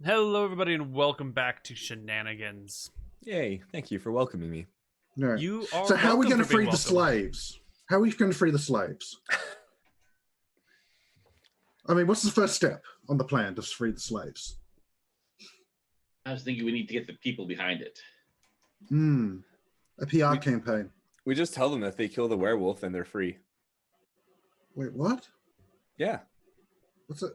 Hello, everybody, and welcome back to Shenanigans. Yay, thank you for welcoming me. No. You are So how are we going to free the welcome. slaves? How are we going to free the slaves? I mean, what's the first step on the plan to free the slaves? I was thinking we need to get the people behind it. A PR campaign. We just tell them that if they kill the werewolf, then they're free. Wait, what? Yeah. What's it?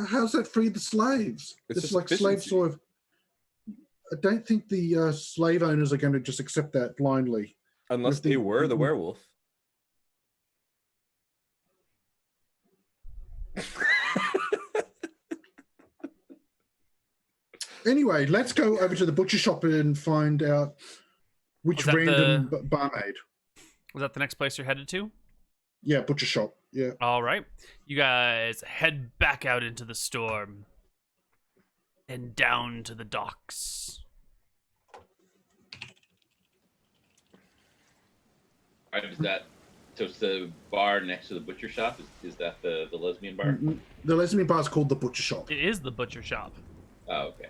How's that free the slaves? It's like slave sort of. I don't think the slave owners are going to just accept that blindly. Unless they were the werewolf. Anyway, let's go over to the butcher shop and find out which random barmaid. Was that the next place you're headed to? Yeah, butcher shop. Yeah. All right. You guys head back out into the storm and down to the docks. Right, is that so? It's the bar next to the butcher shop. Is that the lesbian bar? The lesbian bar is called the butcher shop. It is the butcher shop. Oh, okay.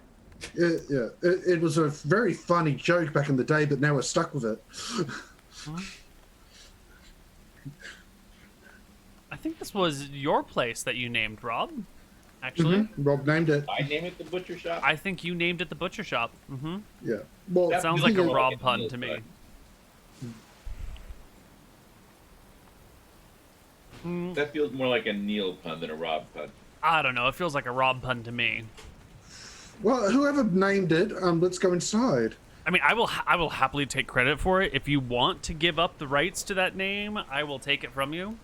Yeah. It was a very funny joke back in the day, but now we're stuck with it. I think this was your place that you named, Rob. Actually, Rob named it. I name it the butcher shop. I think you named it the butcher shop. Yeah. Well, That Sounds feels like a more Rob pun Neal to me. That feels more like a Neal pun than a Rob pun. I don't know. It feels like a Rob pun to me. Well, whoever named it, let's go inside. I mean, I will happily take credit for it. If you want to give up the rights to that name, I will take it from you.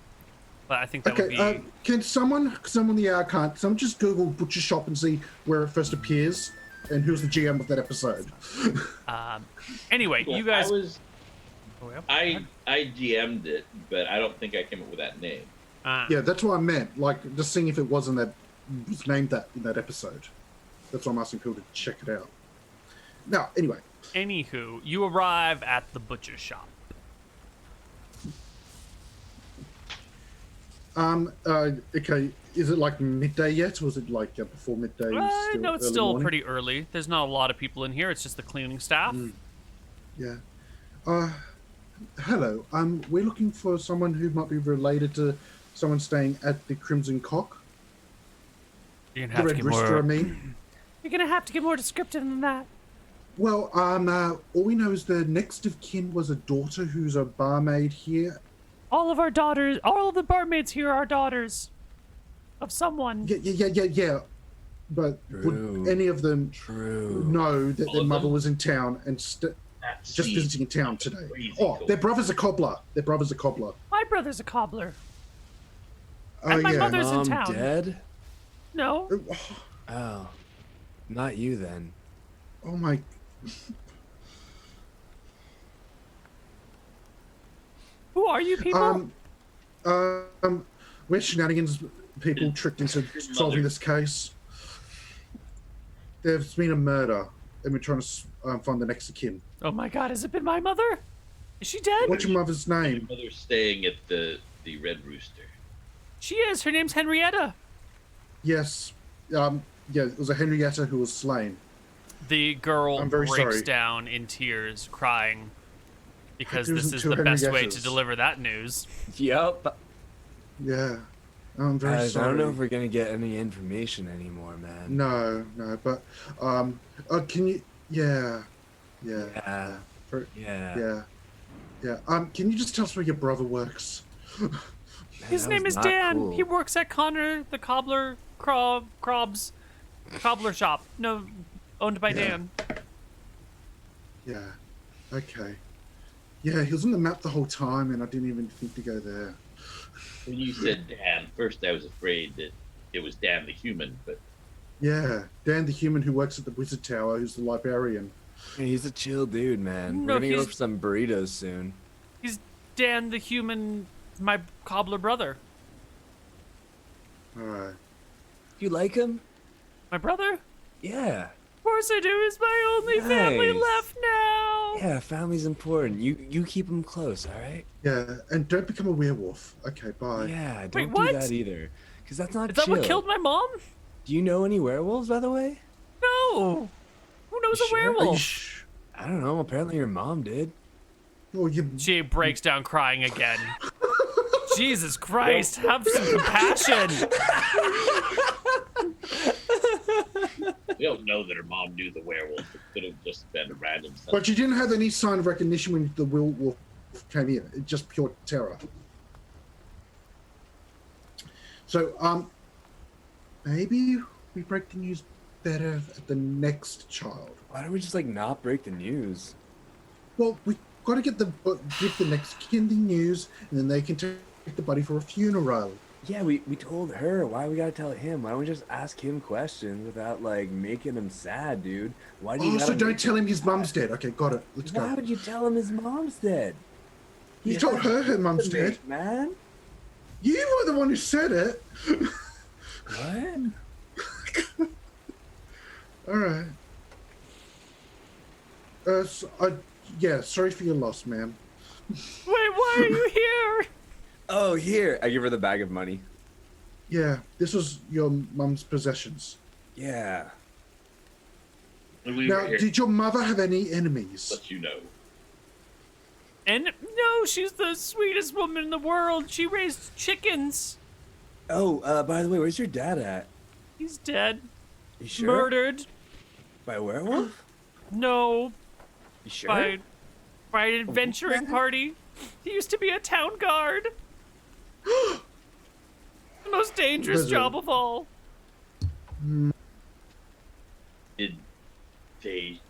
But I think that would be... Can someone can't someone just Google butcher shop and see where it first appears and who's the GM of that episode? Anyway, Well, you guys... I GM'd it, but I don't think I came up with that name. Yeah, that's what I meant. Like, just seeing if it was named that in that episode. That's why I'm asking people to check it out. Now, anyway. Anywho, you arrive at the butcher shop. Okay, is it like midday yet, or was it like before midday? No, it's still pretty early. There's not a lot of people in here. It's just the cleaning staff. Yeah. Hello. We're looking for someone who might be related to someone staying at the Crimson Cock. You're The gonna have to Red get Rooster, more. I mean. You're gonna have to get more descriptive than that. Well, all we know is the next of kin was a daughter who's a barmaid here. All of our daughters, all of the barmaids here are daughters of someone. Yeah. But would any of them know that their mother was in town and just visiting in town today? Their brother's a cobbler. My brother's a cobbler. Oh, my yeah. mother's in Mom town. dead? No. Oh, not you then. Oh my. Who are you people? We're Shenanigans people tricked into solving this case. There's been a murder, and we're trying to find the next of kin. Oh my God, has it been my mother? Is she dead? What's your mother's name? My mother's staying at the Red Rooster. She is. Her name's Henrietta. Yes. Yeah, it was a Henrietta who was slain. The girl I'm very breaks sorry. down in tears, crying, because There this isn't is two the best way to Henriettas. deliver that news. Yup. Yeah. I'm very Guys, sorry. I don't know if we're gonna get any information anymore, man. No, but can you? Yeah. Yeah. For- Yeah. Yeah. Can you just tell us where your brother works? Man, His that name was is not Dan. cool. He works at Connar, the cobbler, Krob's cobbler shop. No, owned by Dan. Yeah. Okay. Yeah, he was on the map the whole time, and I didn't even think to go there. When you said Dan, first I was afraid that it was Dan the human, but Yeah, Dan the human who works at the Wizard Tower, who's the librarian. Hey, he's a chill dude, man. No, We're gonna go he's- for some burritos soon. He's Dan the human, my cobbler brother. All right. You like him? My brother? Yeah. Of course I do. He's my only family Nice. left now. Yeah, family's important. You keep him close, all right? Yeah, and don't become a werewolf. Okay, bye. Yeah, don't what? do that either. Because that's not Is that chill. what killed my mom? Do you know any werewolves, by the way? No. know? Who knows You a sure? Are you werewolf? I don't know. Apparently your mom did. Oh, you. She breaks down crying again. Jesus Christ, have some compassion. We don't know that her mom knew the werewolf. It could have just been a random stuff. But you didn't have any sign of recognition when the werewolf came in. It's just pure terror. So, maybe we break the news better at the next child. Why don't we just like not break the news? Well, we got to give the next kid the news, and then they can take the body for a funeral. Yeah, we told her. Why we gotta tell him? Why don't we just ask him questions without like making him sad, dude? Why do you? Oh, so gotta don't make tell him his sad? mum's dead. Okay, got it. Let's Why go. would you tell him his mom's dead? You told her mum's dead. man. You were the one who said it. What? All right. Yeah, sorry for your loss, ma'am. Wait, why are you here? Oh, here. I give her the bag of money. Yeah, this was your mum's possessions. Yeah. When we Now, were here, did your mother have any enemies? let you know. And no, she's the sweetest woman in the world. She raised chickens. Oh, by the way, where's your dad at? He's dead. You sure? Murdered. By a werewolf? No, You sure? by an adventuring party. He used to be a town guard. The most dangerous Lizard. job of all. Did they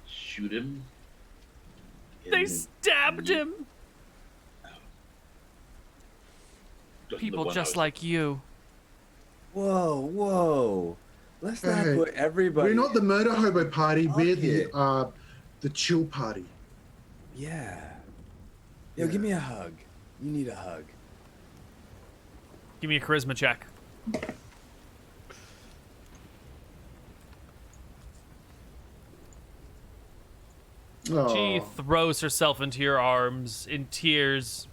shoot him? They stabbed him. The People one I just was- like you. Whoa. Let's not Hey, put everybody. We're not the murder hobo party. Fuck We're it. the chill party. Yeah. Yo, Yeah. give me a hug. You need a hug. Give me a charisma check. She Oh, throws herself into your arms in tears.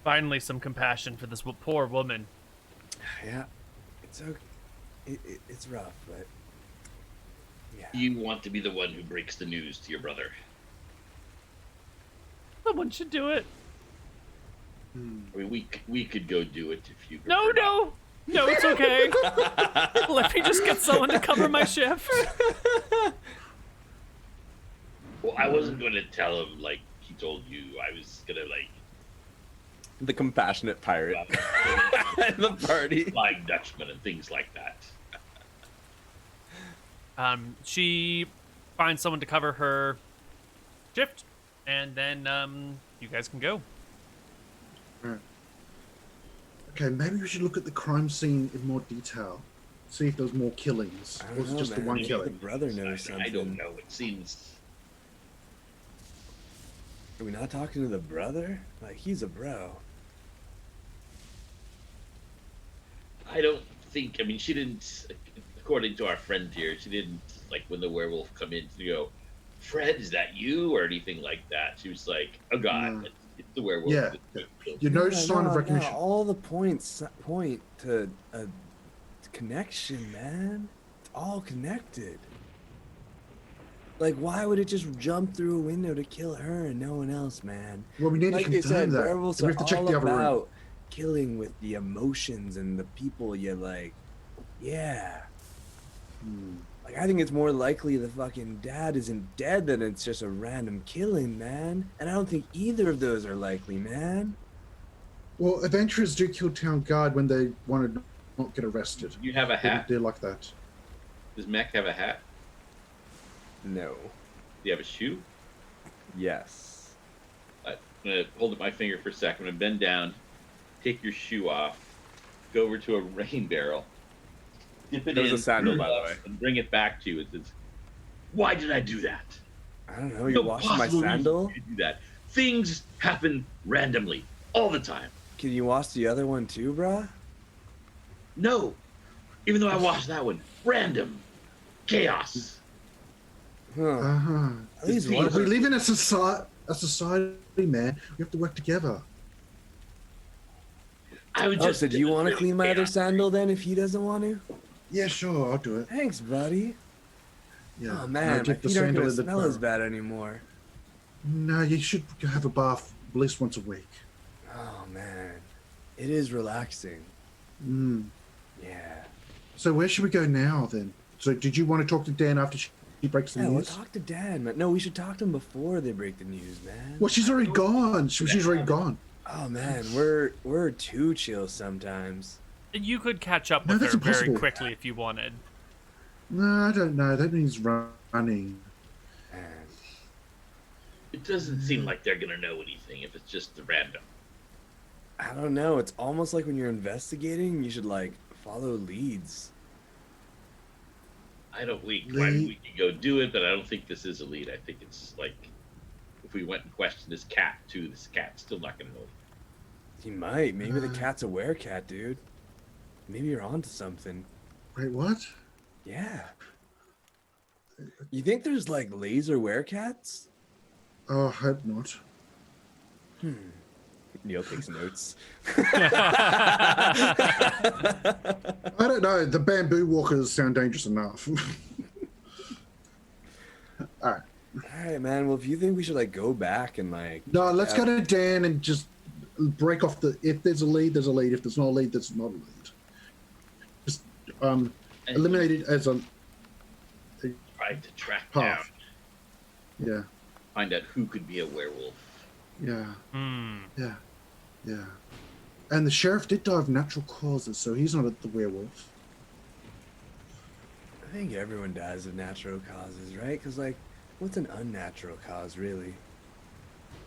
Finally, some compassion for this poor woman. Yeah. It's okay. It's rough, but yeah. You want to be the one who breaks the news to your brother. Someone should do it. I mean, we could go do it if you. No, prefer. no. No, it's okay. Let me just get someone to cover my shift. Well, I wasn't going to tell him like he told you. I was gonna like The compassionate pirate at the party. Flying Dutchman and things like that. She finds someone to cover her shift, and then you guys can go. okay. Maybe we should look at the crime scene in more detail. See if there's more killings, I or don't was it know, just the man. one Maybe The killing? brother knows something. I don't know. It seems Are we not talking to the brother? Like, he's a bro. I don't think. I mean, she didn't. According to our friend here, she didn't like when the werewolf come in to go, "Fred, is that you?" or anything like that. She was like, "Oh God, No. it's the werewolf." Yeah. You know, sign of recognition. All the points point to a connection, man. It's all connected. Like, why would it just jump through a window to kill her and no one else, man? Well, we need Like to they confirm said, that. werewolves We are have to check all the other room. about killing with the emotions and the people you like. Yeah. Like, I think it's more likely the fucking dad isn't dead than it's just a random killing, man. And I don't think either of those are likely, man. Well, adventurers do kill town guard when they want to not get arrested. You have a hat. They're like that. Does Mac have a hat? No. Do you have a shoe? Yes. I'm gonna hold up my finger for a second. I'm gonna bend down, take your shoe off, go over to a rain barrel, dip it There was in, a sandal, turn by it the up, way. and bring it back to you. It says, "Why did I do that? I don't know, you're No washing my possible reason sandal? to do that. Things happen randomly all the time. Can you wash the other one too, brah? No, even though I washed that one, random, chaos." Huh. Uh-huh. At least It's one. We live in a society, man. We have to work together. I would Oh, just. so do you want to clean my other chaos. sandal then if he doesn't want to? Yeah, sure, I'll do it. Thanks, buddy. Yeah. Oh man, my dip the feet aren't sandal gonna in the smell as barrel. bad anymore. No, you should have a bath at least once a week. Oh man, it is relaxing. Mm. Yeah. So where should we go now then? So did you want to talk to Dan after she breaks the Yeah, we'll news? talk to Dad, man. No, we should talk to him before they break the news, man. Well, she's already gone. She's already gone. Oh man, we're too chill sometimes. You could catch up No, with that's her very impossible. quickly if you wanted. No, I don't know. That means running. Man. It doesn't seem like they're gonna know anything if it's just random. I don't know. It's almost like when you're investigating, you should like follow leads. I don't we Lead. we can go do it, but I don't think this is a lead. I think it's like if we went and questioned this cat too, this cat's still not gonna know. He might. Maybe the cat's a werecat, dude. Maybe you're onto something. Wait, what? Yeah. You think there's like laser werecats? Oh, I hope not. Neal takes notes. I don't know. The bamboo walkers sound dangerous enough. All right. All right, man. Well, if you think we should like go back and like No, let's go to Dan and just break off the. If there's a lead, there's a lead. If there's not a lead, there's not a lead. Just eliminate it as a Try to track Path. down, yeah, find out who could be a werewolf. yeah, Hmm. yeah, yeah. And the sheriff did die of natural causes, so he's not the werewolf. I think everyone dies of natural causes, right? Because like, what's an unnatural cause, really?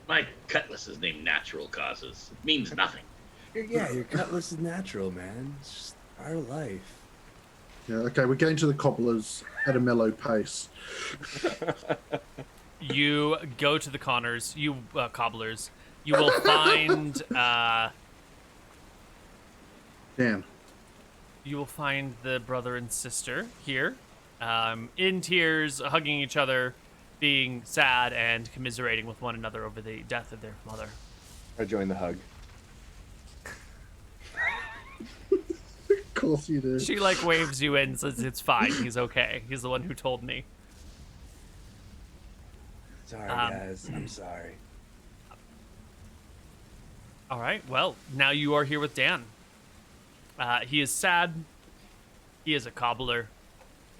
My cutlass is named Natural Causes. It means nothing. Yeah, your cutlass is natural, man. It's just part of life. Yeah. Okay, we're getting to the cobblers at a mellow pace. You go to the Connors, you cobblers. You will find Dan. you will find the brother and sister here, in tears, hugging each other, being sad and commiserating with one another over the death of their mother. I join the hug. Of course you do. She like waves you in, says it's fine. He's okay. He's the one who told me. Sorry, guys. I'm sorry. All right. Well, now you are here with Dan. He is sad. He is a cobbler.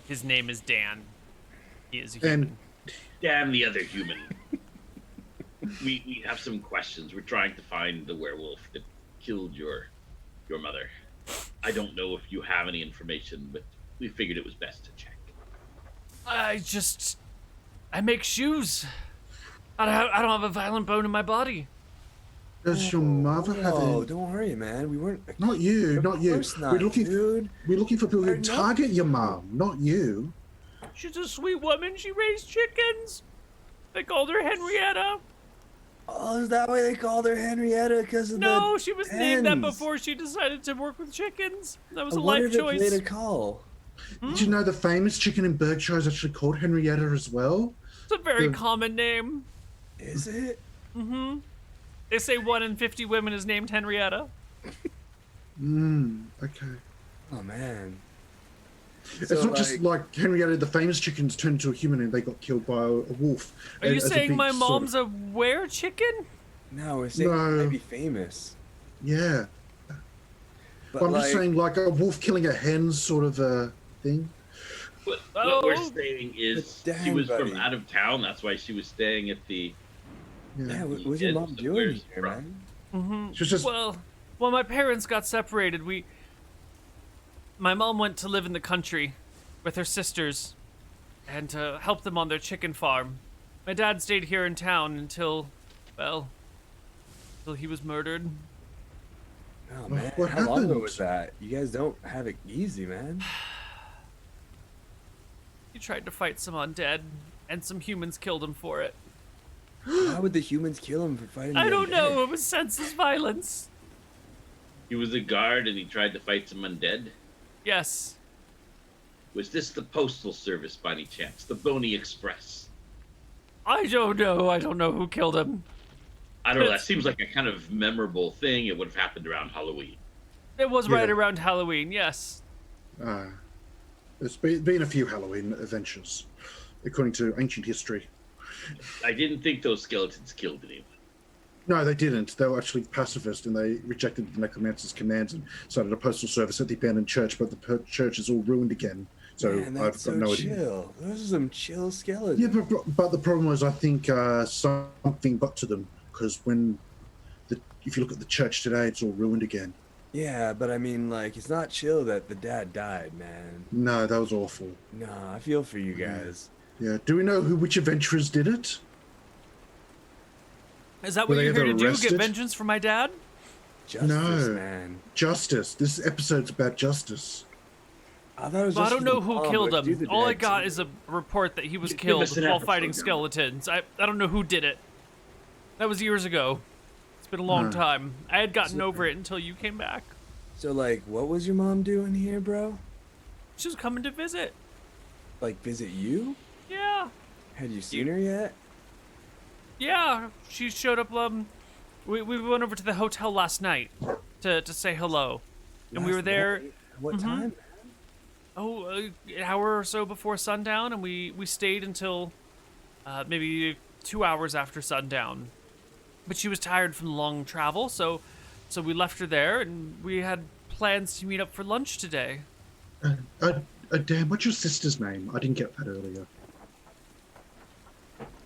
His name is Dan. He is a human. And Damn the other human. we have some questions. We're trying to find the werewolf that killed your mother. I don't know if you have any information, but we figured it was best to check. I make shoes. I don't have a violent bone in my body. does your mother have Oh, a... don't worry, man. We weren't. Not you, Of not you. course not, we're looking dude. We're looking for people who I know. target your mom, not you. She's a sweet woman. She raised chickens. They called her Henrietta. Oh, is that why they called her Henrietta? Because of No, the she was named that hens? before she decided to work with chickens. That was I a wonder life if it choice. played a call. Did you know the famous chicken in Berkshire is actually called Henrietta as well? It's a very The- common name. Is it? They say 1 in 50 women is named Henrietta. Okay. Oh man. It's So, not just like Henrietta, the famous chickens turned into a human and they got killed by a wolf. Are you as a saying big my sort mom's of- a were chicken? No, we're saying No. it might be famous. Yeah. But I'm like, just saying like a wolf killing a hen sort of a thing. What we're Oh. saying is But dang, she was buddy. from out of town. That's why she was staying at the. Yeah. yeah, what was your Yeah, mom so doing where's here, from? man? She was just Well, my parents got separated. My mom went to live in the country with her sisters and to help them on their chicken farm. My dad stayed here in town until he was murdered. Oh man, what how long ago happened? was that? You guys don't have it easy, man. He tried to fight some undead, and some humans killed him for it. Why would the humans kill him for fighting? I the don't undead? know. It was senseless violence. He was a guard and he tried to fight some undead. Yes. Was this the postal service by any chance? The Boney Express? I don't know. I don't know who killed him. I don't know. That It's- seems like a kind of memorable thing. It would have happened around Halloween. It was Yeah. right around Halloween. Yes. There's been a few Halloween adventures, according to ancient history. I didn't think those skeletons killed anyone. No, they didn't. They were actually pacifist, and they rejected the necromancer's commands and started a postal service at the abandoned church. But the church is all ruined again. So Man, I've that's got so no idea. chill. Those are some chill skeletons. Yeah, but the problem was, I think something got to them because if you look at the church today, it's all ruined again. Yeah, but I mean, like, it's not chill that the dad died, man. No, that was awful. Nah, I feel for you guys. Yeah. Do we know which adventurers did it? Is that Were what they you're here to ever do? Get arrested? vengeance for my dad? Justice, No. man. Justice. This episode's about justice. I thought it was Well, I just don't know for who the killed but do him. the All I dad got too. is a report that he was Give killed us an while episode, fighting Gunnar. skeletons. I don't know who did it. That was years ago. It's been a long Huh. time. I had gotten over it until you came back. So, like, what was your mom doing here, bro? She was coming to visit. Like, visit you? Yeah. Had you seen her yet? Yeah. She showed up. We went over to the hotel last night to say hello. And we Last were there, night? What time? an hour or so before sundown, and we stayed until maybe 2 hours after sundown. But she was tired from the long travel, so we left her there, and we had plans to meet up for lunch today. Dan, what's your sister's name? I didn't get that earlier.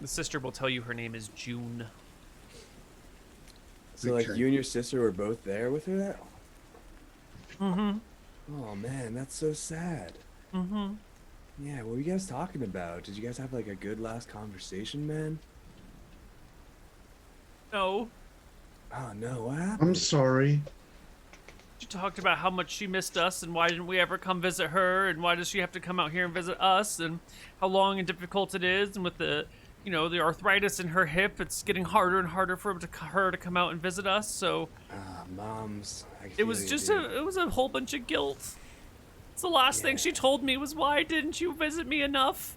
The sister will tell you her name is June. So, like, Okay. you and your sister were both there with her? That? Mm-hmm. Oh, man, that's so sad. Mm-hmm. Yeah, what were you guys talking about? Did you guys have, like, a good last conversation, man? No. Oh, no, what happened? I'm sorry. She talked about how much she missed us and why didn't we ever come visit her and why does she have to come out here and visit us and how long and difficult it is, and with the the arthritis in her hip, it's getting harder and harder for her to come out and visit us. So Ah, moms. I it feel was you, just dude. it was a whole bunch of guilt. It's the last thing she told me was, why didn't you visit me enough?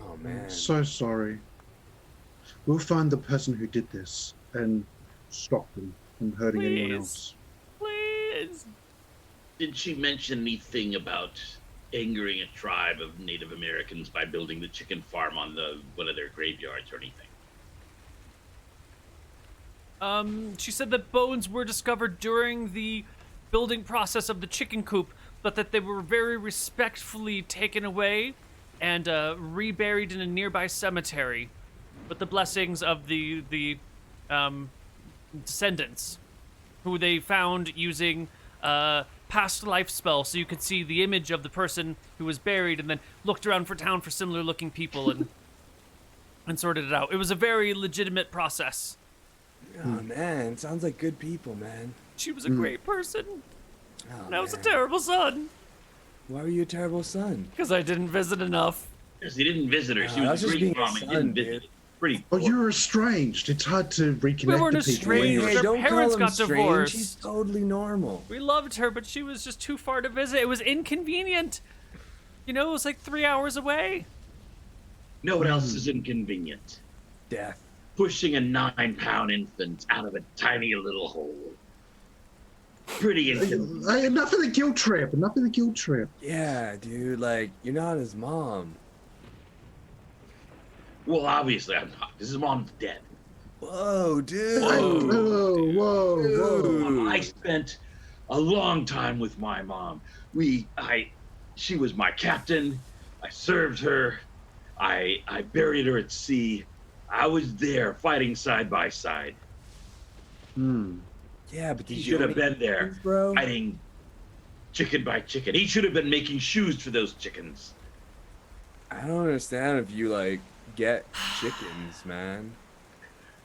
Oh, man. So sorry. We'll find the person who did this and stop them from hurting anyone Please. else. Please. Did she mention anything about angering a tribe of Native Americans by building the chicken farm on one of their graveyards or anything? She said that bones were discovered during the building process of the chicken coop, but that they were very respectfully taken away and reburied in a nearby cemetery with the blessings of the descendants, who they found using past life spell, so you could see the image of the person who was buried and then looked around for town for similar looking people and sorted it out. It was a very legitimate process. Oh, man. Sounds like good people, man. She was a great person, Oh, and I was a man. terrible son Why were you a terrible son? because I didn't visit enough. Because he didn't visit her. She No, was that's a just great being a mom and son, didn't visit. dude. Her. Pretty. Oh, poor. you're estranged. It's hard to reconnect We weren't with people. estranged. Hey, Her don't parents call him got strange. divorced. He's totally normal. We loved her, but she was just too far to visit. It was inconvenient. It was like 3 hours away. No one else is inconvenient. Death. Pushing a 9-pound infant out of a tiny little hole. Pretty inconvenient. Hey, enough of the guilt trip. Enough of the guilt trip. Yeah, dude. Like, you're not his mom. Well, obviously I'm not. This is mom's dead. Whoa, dude. Whoa, whoa, whoa. I spent a long time with my mom. She was my captain. I served her. I buried her at sea. I was there fighting side by side. Yeah, but did He you should have own been any there, chickens, bro? fighting chicken by chicken. He should have been making shoes for those chickens. I don't understand if you, like, get chickens, man.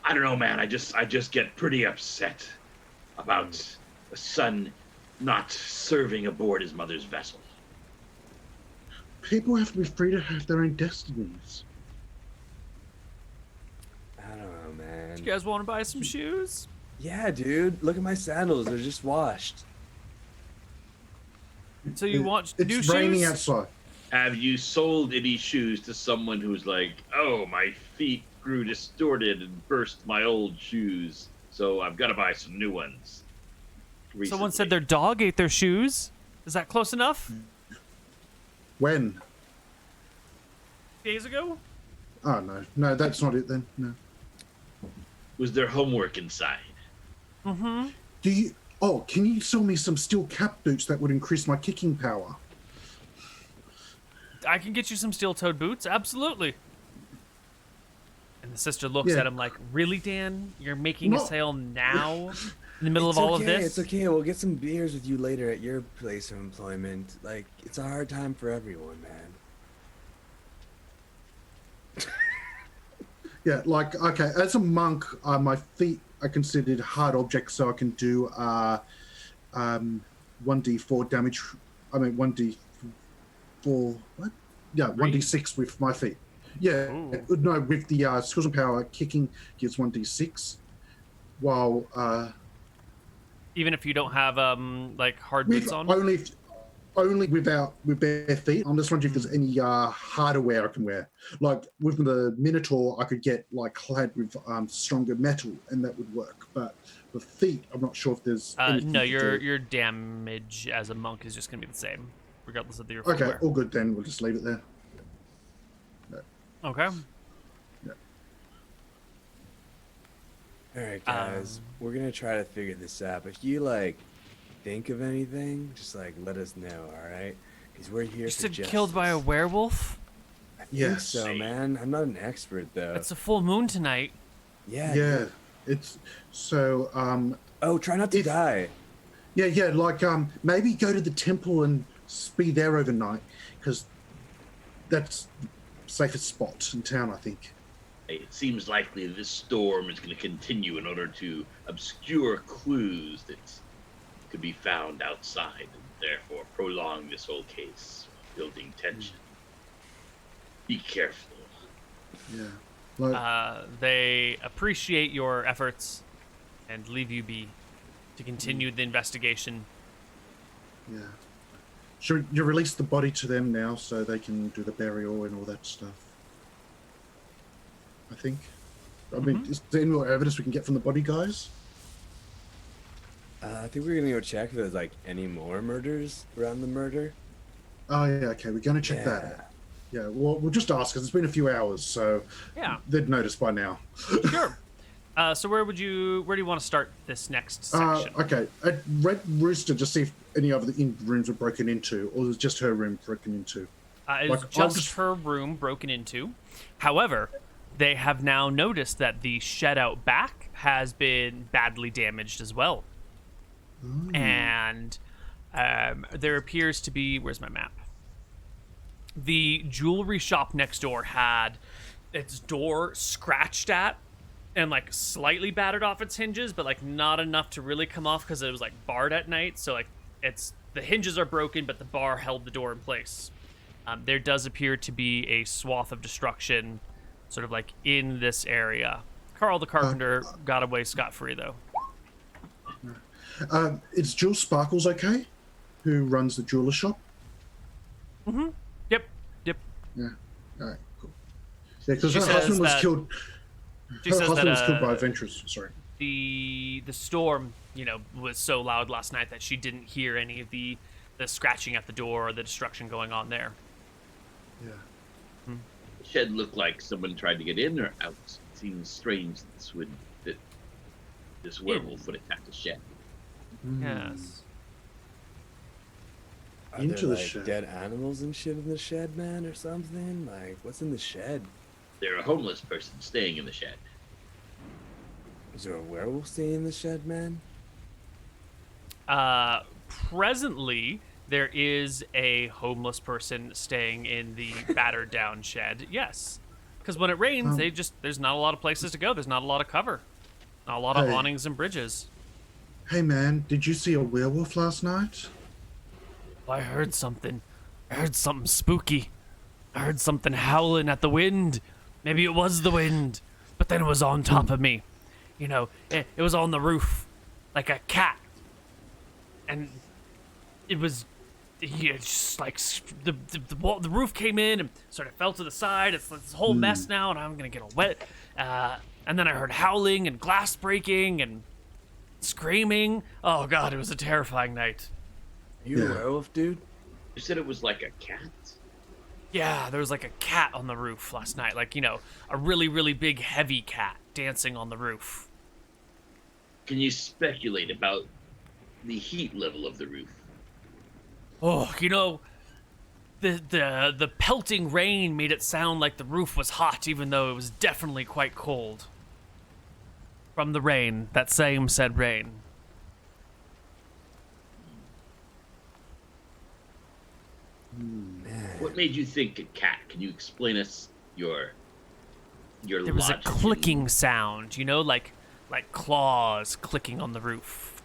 I don't know, man. I just get pretty upset about a son not serving aboard his mother's vessel. People have to be free to have their own destinies. I don't know, man. You guys want to buy some shoes? Yeah, dude. Look at my sandals. They're just washed. So you want It's new raining shoes? outside. Have you sold any shoes to someone who's like, oh, my feet grew distorted and burst my old shoes, so I've got to buy some new ones? Someone said Recently. their dog ate their shoes. Is that close enough? When? Days ago? Oh, no. No, that's not it then. No. Was there homework inside? Mm-hmm. Do you... Oh, can you sell me some steel cap boots that would increase my kicking power? I can get you some steel-toed boots, absolutely. And the sister looks Yeah. at him like, really, Dan? You're making a No. sale now? In the middle It's of all okay, of this? It's okay. We'll get some beers with you later at your place of employment. Like, it's a hard time for everyone, man. Yeah, like, okay, as a monk, my feet are considered hard objects, so I can do 1d4 damage. I mean, 1d4, what? Yeah, 1d6 with my feet. Yeah, Ooh. no, with the skills and power, kicking gives 1d6, while Even if you don't have like hard with boots on? only with bare feet. I'm just wondering if there's any harder wear I can wear. Like with the Minotaur, I could get like clad with stronger metal, and that would work. But with feet, I'm not sure if there's. anything No, to do. your damage as a monk is just gonna be the same, regardless of your Okay, footwear. all good then. We'll just leave it there. Okay. All right, guys. We're gonna try to figure this out. If you like think of anything, just like let us know. All right? Because we're here You for said justice. killed by a werewolf? I think Yes. so, man. I'm not an expert though. It's a full moon tonight. Yeah. Yeah, dude. it's so. Oh, try not to If- die. Yeah, like maybe go to the temple and be there overnight, because that's the safest spot in town, I think. It seems likely this storm is going to continue in order to obscure clues that could be found outside, and therefore prolong this whole case, building tension. Be careful. Yeah, like They appreciate your efforts and leave you be to continue the investigation. yeah. Should you release the body to them now so they can do the burial and all that stuff? I think. I mean, is there any more evidence we can get from the body, guys? I think we're gonna go check if there's like any more murders around the murder. Oh yeah, okay. We're going to check that out. Yeah, well, we'll just ask, because it's been a few hours, so Yeah, they'd notice by now. sure. So where do you want to start this next section? Okay, at Red Rooster, just see if any other rooms were broken into, or was just her room broken into. It's like, I'll just just- her room broken into. However, they have now noticed that the shed out back has been badly damaged as well. And there appears to be... Where's my map? The jewelry shop next door had its door scratched at and like slightly battered off its hinges, but like not enough to really come off because it was like barred at night. So like the hinges are broken, but the bar held the door in place. There does appear to be a swath of destruction sort of like in this area. Carl the Carpenter got away scot-free though. Is Jules Sparkles okay? Who runs the jeweler shop? Yep. Yeah. All right, cool. Yeah, because She her says husband was that- killed. She Her says husband that was killed by adventurers. Sorry. the storm, was so loud last night that she didn't hear any of the scratching at the door or the destruction going on there. Yeah. The shed looked like someone tried to get in or out. It seems strange that this werewolf would attack the shed. Yes. Are Into there the like shed. dead animals and shit in the shed, man, or something? Like, what's in the shed? There's a homeless person staying in the shed. Is there a werewolf staying in the shed, man? Presently, there is a homeless person staying in the battered down shed. Yes. Because when it rains, there's not a lot of places to go. There's not a lot of cover. Not a lot of Hey. awnings and bridges. Hey man, did you see a werewolf last night? I heard something. I heard something spooky. I heard something howling at the wind. Maybe it was the wind, but then it was on top of me. It was on the roof, like a cat. And it was, just like the roof came in and sort of fell to the side. It's this whole mess now, and I'm gonna get all wet. And then I heard howling and glass breaking and screaming. Oh God, it was a terrifying night. You a Yeah. werewolf, dude? You said it was like a cat? Yeah, there was like a cat on the roof last night. Like, a really, really big, heavy cat dancing on the roof. Can you speculate about the heat level of the roof? Oh, the pelting rain made it sound like the roof was hot, even though it was definitely quite cold. From the rain, that same said rain. What made you think a cat? Can you explain us your There was a logic clicking sound, like claws clicking on the roof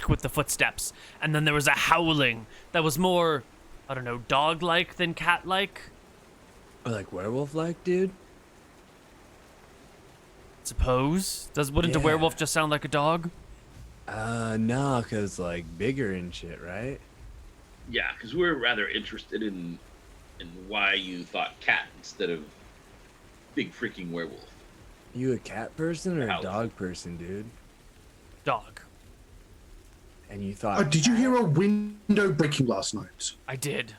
with the footsteps, and then there was a howling that was more, I don't know, dog-like than cat-like. Or like werewolf-like, dude? Suppose. Wouldn't a Yeah. werewolf just sound like a dog? No, cause like bigger and shit, right? Yeah, because we're rather interested in why you thought cat instead of big freaking werewolf. You a cat person or a Ow. dog person, dude? Dog. And you thought Did you hear a window breaking last night? I did.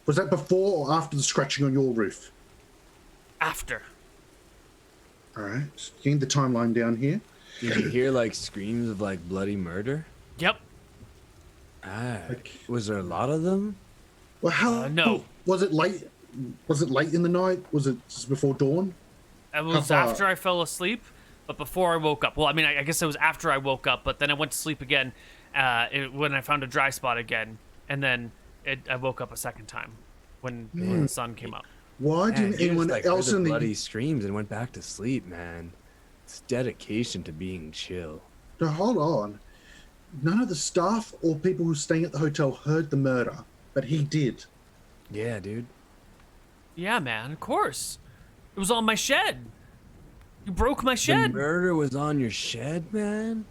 Was that before or after the scratching on your roof? After. All right, getting the timeline down here. Did you hear like screams of like bloody murder? Yep. Okay. Was there a lot of them? Well, how no. was it late? Was it late in the night? Was it just before dawn? It was far? after I fell asleep, but before I woke up. Well, I mean, I guess it was after I woke up, but then I went to sleep again when I found a dry spot again, and then I woke up a second time when the sun came up. Why Man, didn't you just, anyone like, else heard the in the bloody screams and went back to sleep, man? It's dedication to being chill. No, hold on. None of the staff or people who were staying at the hotel heard the murder, but he did. Yeah, dude. Yeah, man, of course. It was on my shed. You broke my The shed. murder was on your shed, man?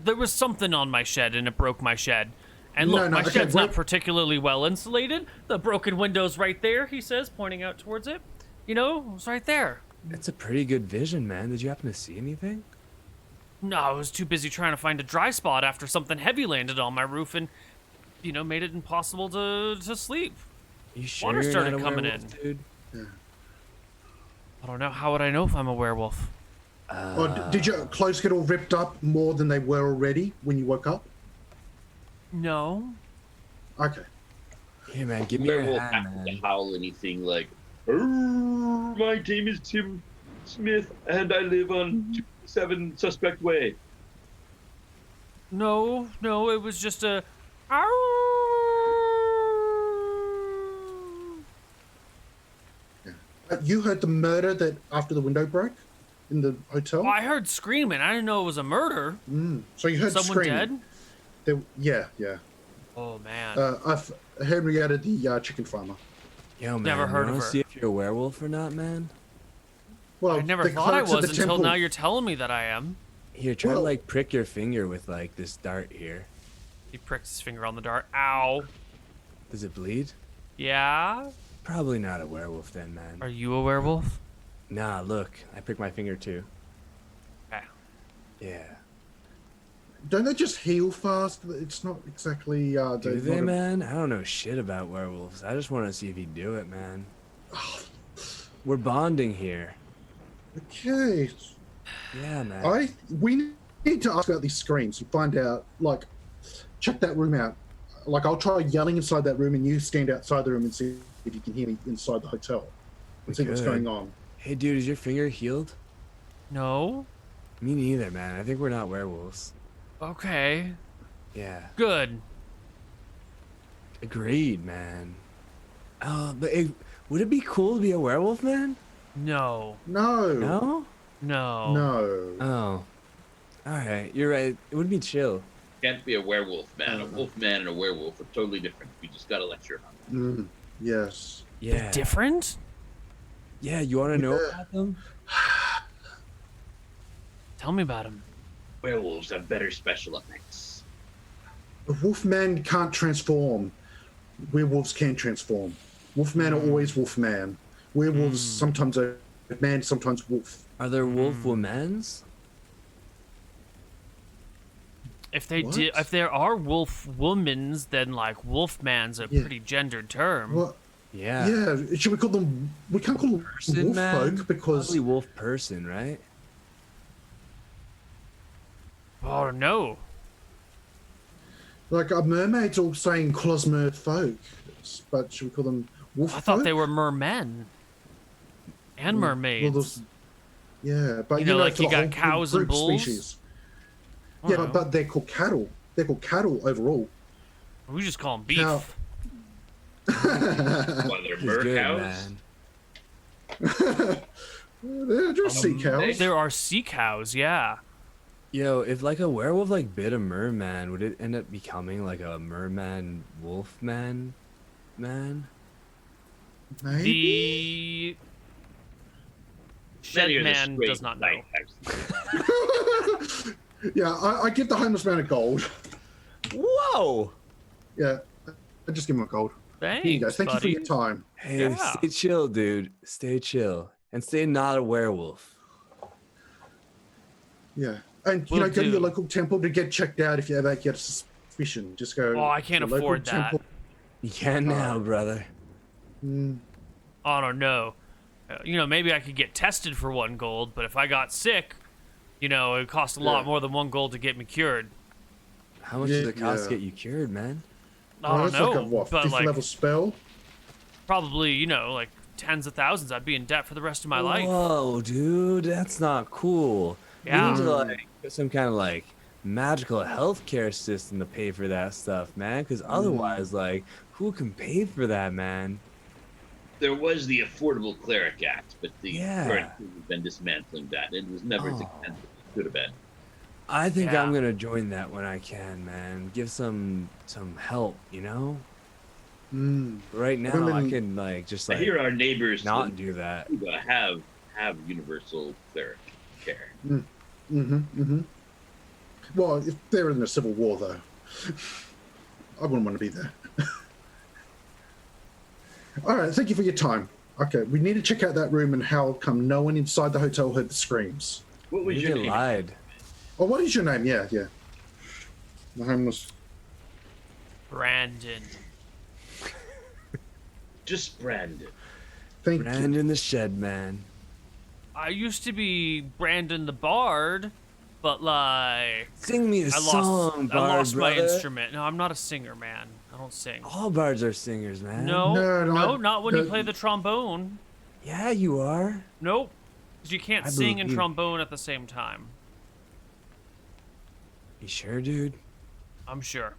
There was something on my shed, and it broke my shed. And look, No, my okay, shed's not wait. particularly well insulated. The broken window's right there, he says, pointing out towards it. It was right there. That's a pretty good vision, man. Did you happen to see anything? No, I was too busy trying to find a dry spot after something heavy landed on my roof and, made it impossible to sleep. You sure Water you're started not a coming werewolf, in. dude? I don't know. How would I know if I'm a werewolf? Did your clothes get all ripped up more than they were already when you woke up? No. Okay. Here, man, give me your werewolf hand, have to man. howl anything like, "Arr, my name is Tim Smith, and I live on 7 Suspect Way." No, it was just a... You heard the murder that after the window broke in the hotel? I heard screaming. I didn't know it was a murder. So you heard Someone screaming. dead? Yeah. Oh, man. Henry out of the chicken farmer. Yo, man, Never heard you of wanna her. see if you're a werewolf or not, man? Well, I never the thought I clerks at was the until temple- now you're telling me that I am. Here, try to Well- like prick your finger with like this dart here. He pricked his finger on the dart. Ow. Does it bleed? Yeah? Probably not a werewolf then, man. Are you a werewolf? Nah, look, I pricked my finger too. Okay. Yeah. Don't they just heal fast? It's not exactly. Do they're they, not a- man? I don't know shit about werewolves. I just want to see if you do it, man. We're bonding here. Okay. Yeah, man. We need to ask about these screams and find out. Like, check that room out. Like, I'll try yelling inside that room, and you stand outside the room and see if you can hear me inside the hotel and see what's could. going on. Hey, dude, is your finger healed? No? Me neither, man. I think we're not werewolves. Okay. Yeah. Good. Agreed, man. But would it be cool to be a werewolf, man? No. No. No? No. No. Oh. Alright, you're right. It would be chill. Can't be a werewolf man. A wolf man and a werewolf are totally different. We just got a lecture on them. Yes. Yeah. Different? Yeah, you want to know Yeah. about them? Tell me about him. Werewolves have better special effects. The Wolfman can't transform. Werewolves can transform. Wolfman are always Wolfman. Werewolves sometimes are man, sometimes wolf. Are there wolf womans? If they What? if there are wolf womans, then like wolfman's a Yeah. pretty gendered term. Well, Yeah. Yeah, should we call them? We can't call them Person, wolf man. folk because Probably wolf person, right? Oh no. like a mermaid's all saying Closmer folk, but should we call them wolf I folk? thought they were mermen and Well, mermaids. those- yeah, but You know, like for you the got whole cows and group bulls? Species. I Yeah, don't know. but they're called cattle. They're called cattle overall. We just call them beef. Cow. What, they're He's mer good, cows? man. They're just sea cows. There are sea cows, yeah. Yo, if like a werewolf like bit a merman, would it end up becoming like a merman wolf man? Maybe. The Many shed are the man straight does not know. night types. Yeah, I give the homeless man a gold. Whoa! Yeah, I just give him a gold. Thanks, Here you go. Thank buddy. you for your time. Hey, Yeah. stay chill, dude. Stay chill. And stay not a werewolf. Yeah, and you Will know, go to do. your local temple to get checked out if you ever get a suspicion. Just go. Oh, I to can't your local afford that. temple. You can now, brother. Mm, I don't know. You know, maybe I could get tested for 1 gold, but if I got sick, you know, it would cost a lot Yeah. more than 1 gold to get me cured. How much Yeah, does it cost to yeah. get you cured, man? I don't that's know, like a what, but 5th like level spell. probably, you know, like tens of thousands. I'd be in debt for the rest of my life. Whoa, dude, that's not cool. Yeah. We need to like get some kind of like magical healthcare system to pay for that stuff, man. Because otherwise, like, who can pay for that, man? There was the Affordable Cleric Act, but the Yeah. current king has been dismantling that. It was never as Oh. expensive as it could have been. I think Yeah. I'm gonna join that when I can, man. Give some help, you know. Mm. Right now, I Women- can like just I like hear our neighbors not do that. have universal cleric care. Mm-hmm. Mm-hmm. Well, if they're in a civil war, though, I wouldn't want to be there. All right, thank you for your time. Okay, we need to check out that room and how come no one inside the hotel heard the screams. What was You your get name? lied. Oh, what is your name? Yeah. The homeless. Brandon. Just Brandon. Thank you. Brandon the Shed Man. I used to be Brandon the Bard, but like Sing me a I song, lost, bard, I lost my brother. instrument. No, I'm not a singer, man. I don't sing. All bards are singers, man. No, No, not when you no. play the trombone. Yeah, you are. Nope, because you can't I sing and believe- trombone at the same time. You sure, dude? I'm sure.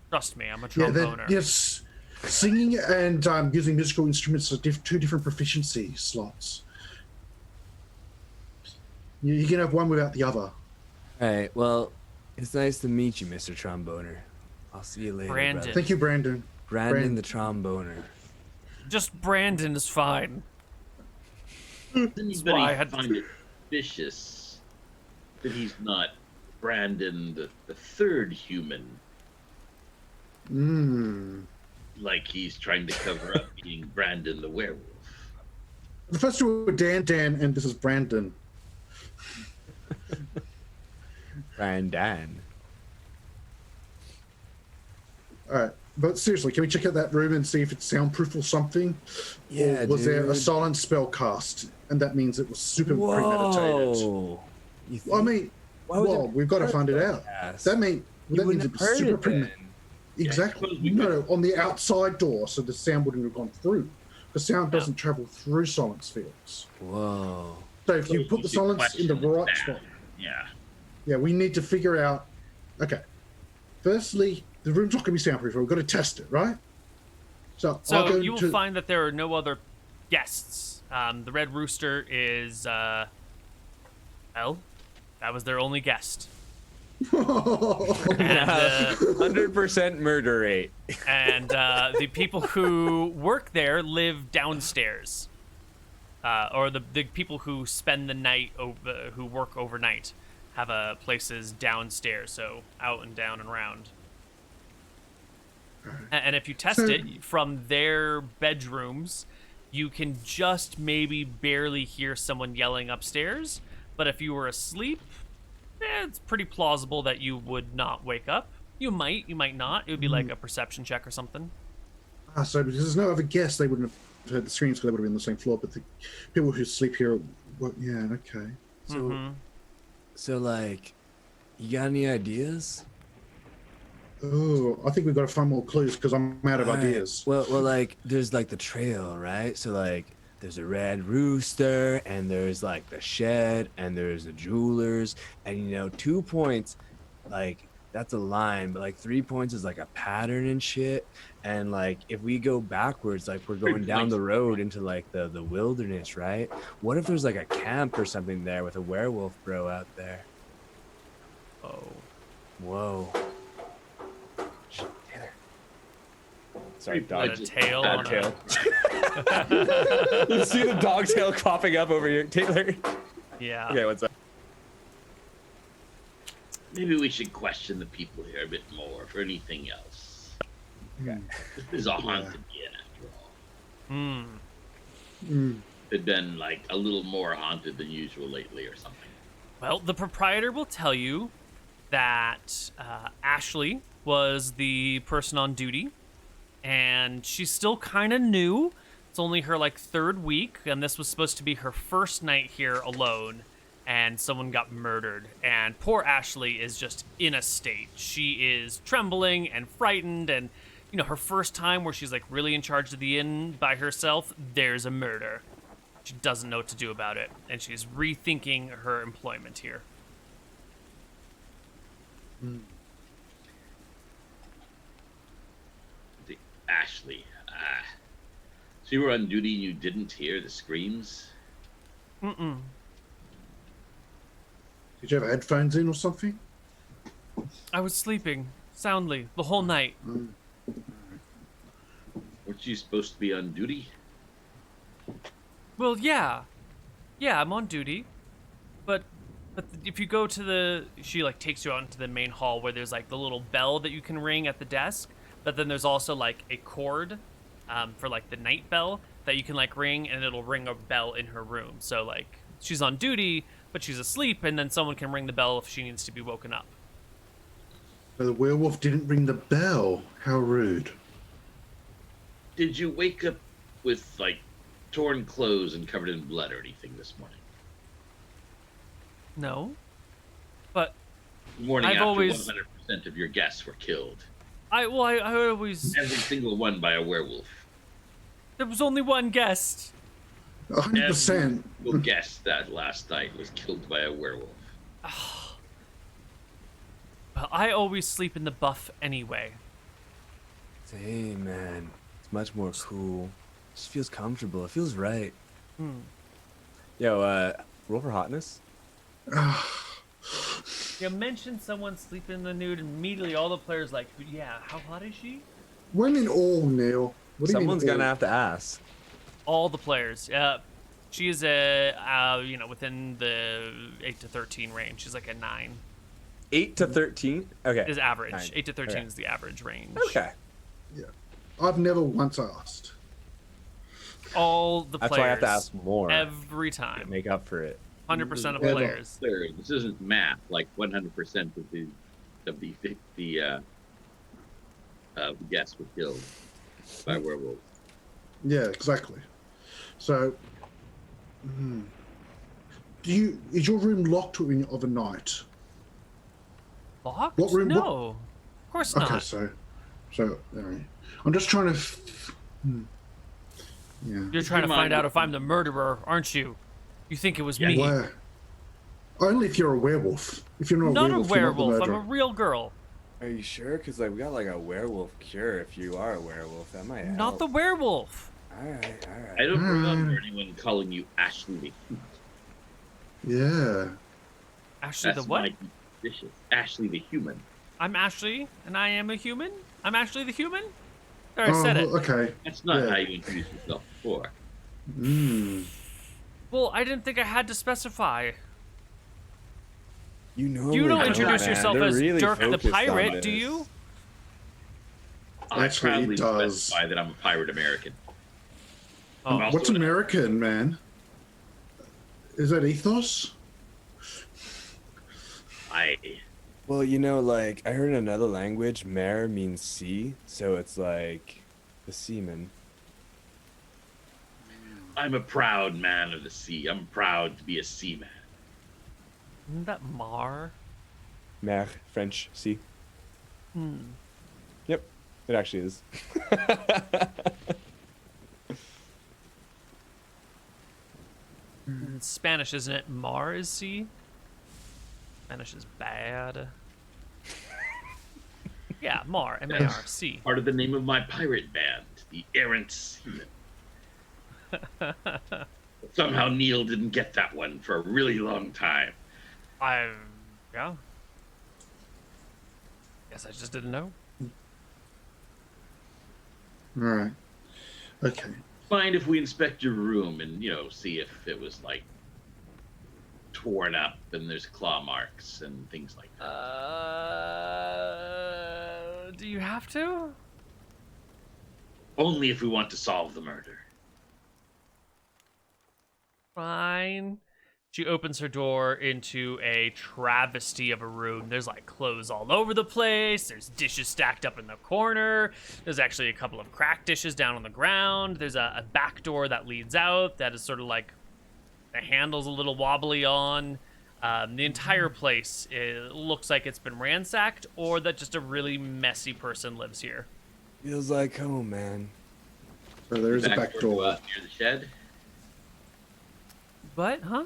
Trust me, I'm a Yeah, tromboner. yes. Singing and using musical instruments are two different proficiency slots. You can have one without the other. All right. Well, it's nice to meet you, Mr. Tromboner. I'll see you later, Brandon. brother. Thank you, Brandon. Brandon the Tromboner. Just Brandon is fine. Does why I anybody had- find it suspicious that he's not Brandon the third human? Mm. Like he's trying to cover up being Brandon the werewolf. The first two were Dan, and this is Brandon. Brandon. All right, but seriously, can we check out that room and see if it's soundproof or something? Yeah, Or was there a dude. silent spell cast, and that means it was super premeditated? Whoa. You Well, I think- mean, Why would well, it we've got to hurt find it like out. that? That means You that means wouldn't it have was heard super it premeditated. then. Exactly. suppose we No, on the outside door, so the sound wouldn't have gone through. The sound Yeah. doesn't travel through silence fields. Whoa. So if you So put the should silence in the question right that. spot, Yeah. yeah, we need to figure out. Okay, firstly, the room's not going to be soundproof. We've got to test it, right? So I'll So go you will to. find that there are no other guests. The Red Rooster is, well, that was their only guest. And, 100% murder rate. and the people who work there live downstairs. Or the people who spend the night, who work overnight, have places downstairs, so out and down and around. And if you test it from their bedrooms, you can just maybe barely hear someone yelling upstairs. But if you were asleep, it's pretty plausible that you would not wake up. You might not. It would be like a perception check or something. So because there's no other guests, they wouldn't have heard the screams because they would have been on the same floor. But the people who sleep here, well, yeah, okay. So, so like, you got any ideas? Oh, I think we've got to find more clues because I'm out of Alright. ideas. Well, like, there's like the trail, right? So like, there's a red rooster, and there's like the shed, and there's the jewelers, and 2 points, like that's a line, but like 3 points is like a pattern and shit. And like, if we go backwards, like we're going down the road into like the wilderness, right? What if there's like a camp or something there with a werewolf bro out there? Oh. Whoa. Sorry, Pretty dog. A tail Dog on tail. You see the dog tail popping up over here, Taylor? Yeah. Okay, what's up? Maybe we should question the people here a bit more for anything else. Okay. This is a haunted inn after all. Hmm. They've been like a little more haunted than usual lately or something. Well, the proprietor will tell you that Ashley was the person on duty, and she's still kind of new. It's only her like 3rd week, and this was supposed to be her first night here alone, and someone got murdered. And poor Ashley is just in a state. She is trembling and frightened, and her first time where she's like really in charge of the inn by herself, there's a murder. She doesn't know what to do about it, and she's rethinking her employment here. Ashley, so you were on duty and you didn't hear the screams? Mm-mm. Did you have headphones in or something? I was sleeping soundly the whole night. Weren't you supposed to be on duty? Well, yeah, I'm on duty, but if you go to she like takes you out into the main hall where there's like the little bell that you can ring at the desk, but then there's also like a cord for like the night bell that you can like ring, and it'll ring a bell in her room. So like she's on duty, but she's asleep, and then someone can ring the bell if she needs to be woken up. So the werewolf didn't ring the bell. How rude. Did you wake up with like torn clothes and covered in blood or anything this morning? No, but The morning I've after always- 100% of your guests were killed. I always Every single one by a werewolf. there was only one guest. 100%. Every guest that last night was killed by a werewolf. But I always sleep in the buff anyway. Hey man, it's much more cool. It just feels comfortable. It feels right. Yo, roll for hotness. You mentioned someone sleeping in the nude, and immediately all the players like, yeah, how hot is she? Women all, Neil. What do you Someone's mean gonna all? have to ask. All the players. She is within the 8 to 13 range. She's like a 9. 8 to 13. Okay. Is average. 9. 8 to 13 Okay. is the average range. Okay. Yeah. I've never once asked. All the players. That's why I have to ask more. Every to time. make up for it. 100% of Yeah, players. Third, this isn't math. Like 100% of the guests were killed by werewolves. Yeah, exactly. So, is your room locked of a night? Locked? What room- No. Of course not. Okay, so, all right. I'm just trying to. Yeah. You're trying to Come find on. out if I'm the murderer, aren't you? You think it was me? Where? Only if you're a werewolf. If you're not, Not a a werewolf, you're werewolf. not the I'm a murderer. real girl. Are you sure? Because like we got like a werewolf cure. If you are a werewolf, that might help. Not the werewolf. All right. I don't remember anyone calling you Ashley the human. Yeah. Ashley That's the what? mighty suspicious. Ashley the human. I'm Ashley, and I am a human. I'm Ashley the human. There, I said it. Okay. That's not Yeah. how you introduced yourself before. Well, I didn't think I had to specify. You know. You don't I introduce man. yourself They're as really Dirk the focused on Pirate, do this. you? I Actually, proudly it does. specify that I'm a pirate American. Oh. I'm also What's American, man? Is that ethos? Well, like I heard in another language, mare means sea, so it's like the seaman. I'm a proud man of the sea. I'm proud to be a seaman. Isn't that Mar? Mer, French, sea. Yep, it actually is. In Spanish, isn't it? Mar is sea. Spanish is bad. Yeah, Mar, M-A-R, sea. Part of the name of my pirate band, the Errant Seamen. Somehow Neal didn't get that one for a really long time. Yeah. Guess I just didn't know. All right. Okay. Mind if we inspect your room and, see if it was, like, torn up and there's claw marks and things like that? Do you have to? Only if we want to solve the murder. Fine. She opens her door into a travesty of a room. There's like clothes all over the place. There's dishes stacked up in the corner. There's actually a couple of cracked dishes down on the ground. There's a back door that leads out that is sort of like the handle's a little wobbly on. The entire place looks like it's been ransacked, or that just a really messy person lives here. Feels like home, man. So there is a back Go door. out near the shed. But, huh?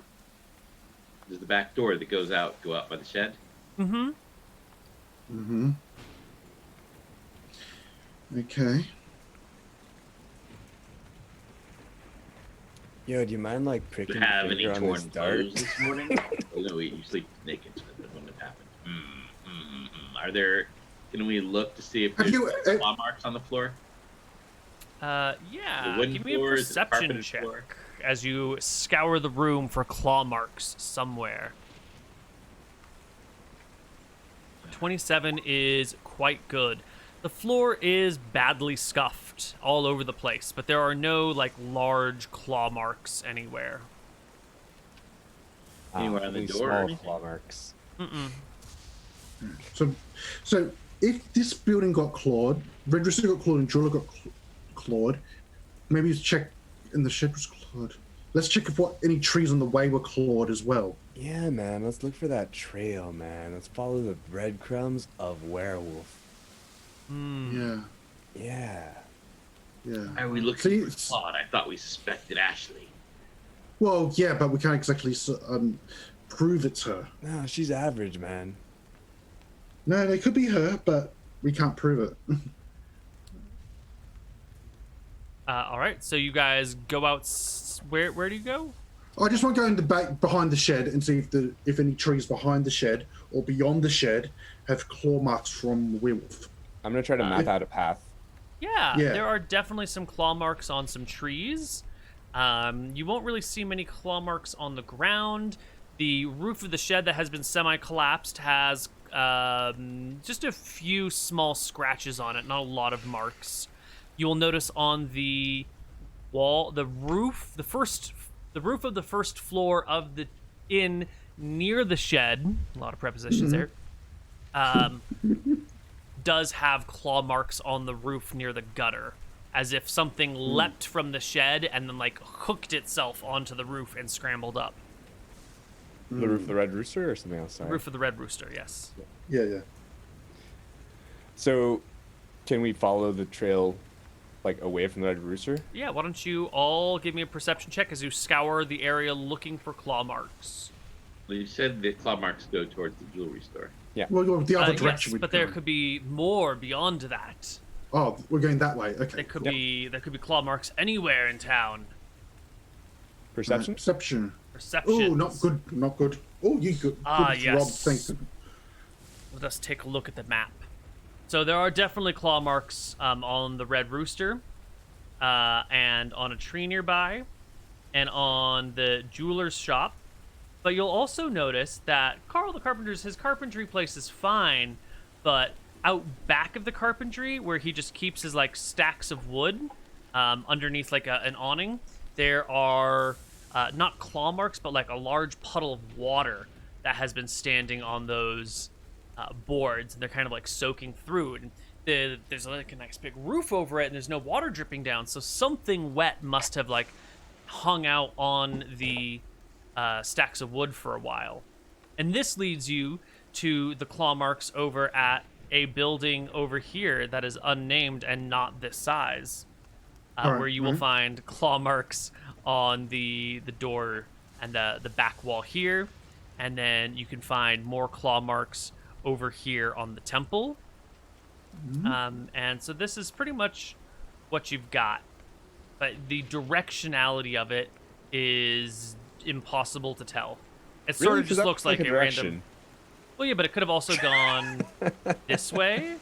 There's the back door that goes out, go out by the shed. Mm-hmm. Mm-hmm. Okay. Yo, do you mind like Do pricking you your have any finger on torn this dart? clothes this morning? You sleep naked, so that wouldn't have happened. Can we look to see if Have there's you, claw marks on the floor? Yeah. The wooden Give me a floor, is it perception carpeted check floor? as you scour the room for claw marks somewhere. 27 is quite good. The floor is badly scuffed all over the place, but there are no like large claw marks anywhere. Anywhere on the Only door or small anything? claw marks. So if this building got clawed, Red Rooster got clawed, and Jeweler got clawed, maybe you check, and the shed was clawed. Let's check if any trees on the way were clawed as well. Yeah, man. Let's look for that trail, man. Let's follow the breadcrumbs of werewolf. Yeah. Yeah. Yeah. Are we looking See, for Claude? I thought we suspected Ashley. Well, yeah, but we can't exactly prove it's her. No, she's average, man. No, it could be her, but we can't prove it. All right, so you guys go out. Where do you go? I just want to go in the back behind the shed and see if any trees behind the shed or beyond the shed have claw marks from the werewolf. I'm gonna try to map out a path. Yeah, Yeah. there are definitely some claw marks on some trees. You won't really see many claw marks on the ground. The roof of the shed that has been semi-collapsed has just a few small scratches on it, not a lot of marks. You will notice on the wall, the roof of the first floor of the inn near the shed, a lot of prepositions there, does have claw marks on the roof near the gutter, as if something leapt from the shed and then like hooked itself onto the roof and scrambled up. The roof of the Red Rooster or something else? Sorry. Roof of the Red Rooster, yes. Yeah. So, can we follow the trail, like, away from the Red Rooster? Yeah, why don't you all give me a perception check as you scour the area looking for claw marks. Well, you said the claw marks go towards the jewelry store. Yeah. Well, the other Yes, direction. but there could be more beyond that. Oh, we're going that way. Okay. There could be claw marks anywhere in town. Perception? Perception. Perception. Oh, not good. Not good. Oh, you good. Ah, good, yes. Rob, thank you. Let us take a look at the map. So there are definitely claw marks on the Red Rooster, and on a tree nearby, and on the jeweler's shop. But you'll also notice that Carl the Carpenter's, his carpentry place is fine, but out back of the carpentry, where he just keeps his like stacks of wood underneath like an awning, there are not claw marks, but like a large puddle of water that has been standing on those boards, and they're kind of like soaking through. And there's like a nice big roof over it, and there's no water dripping down. So something wet must have like hung out on the stacks of wood for a while. And this leads you to the claw marks over at a building over here that is unnamed and not this size, where you will find claw marks on the door and the back wall here, and then you can find more claw marks over here on the temple. And so this is pretty much what you've got, but the directionality of it is impossible to tell. It sort of just looks like a random. Well, yeah, but it could have also gone this way,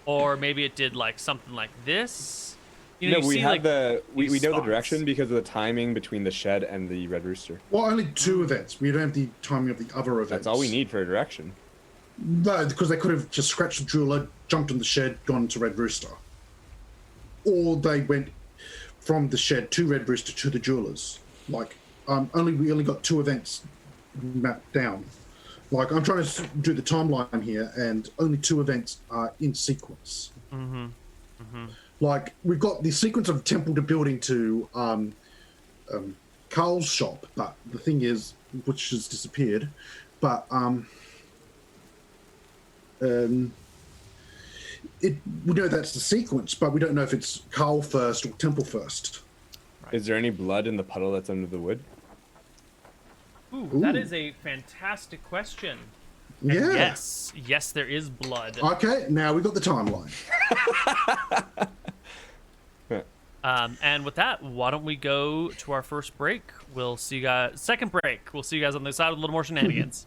or maybe it did like something like this. You know, No, you we see, have like, we know the spots. direction because of the timing between the shed and the Red Rooster. Well, only 2 events. We don't have the timing of the other events. That's all we need for a direction. No, because they could have just scratched the jeweler, jumped in the shed, gone to Red Rooster. Or they went from the shed to Red Rooster to the jewelers. Like, we only got 2 events mapped down. Like, I'm trying to do the timeline here, and only 2 events are in sequence. Like, we've got the sequence of temple to building to Carl's shop, but the thing is, which has disappeared, but we know that's the sequence, but we don't know if it's Carl first or temple first. Is there any blood in the puddle that's under the wood? Ooh, that is a fantastic question. And Yeah. yes, there is blood. Okay, now we've got the timeline. And with that, why don't we go to our first break? We'll see you guys. Second break. We'll see you guys on the other side with a little more shenanigans.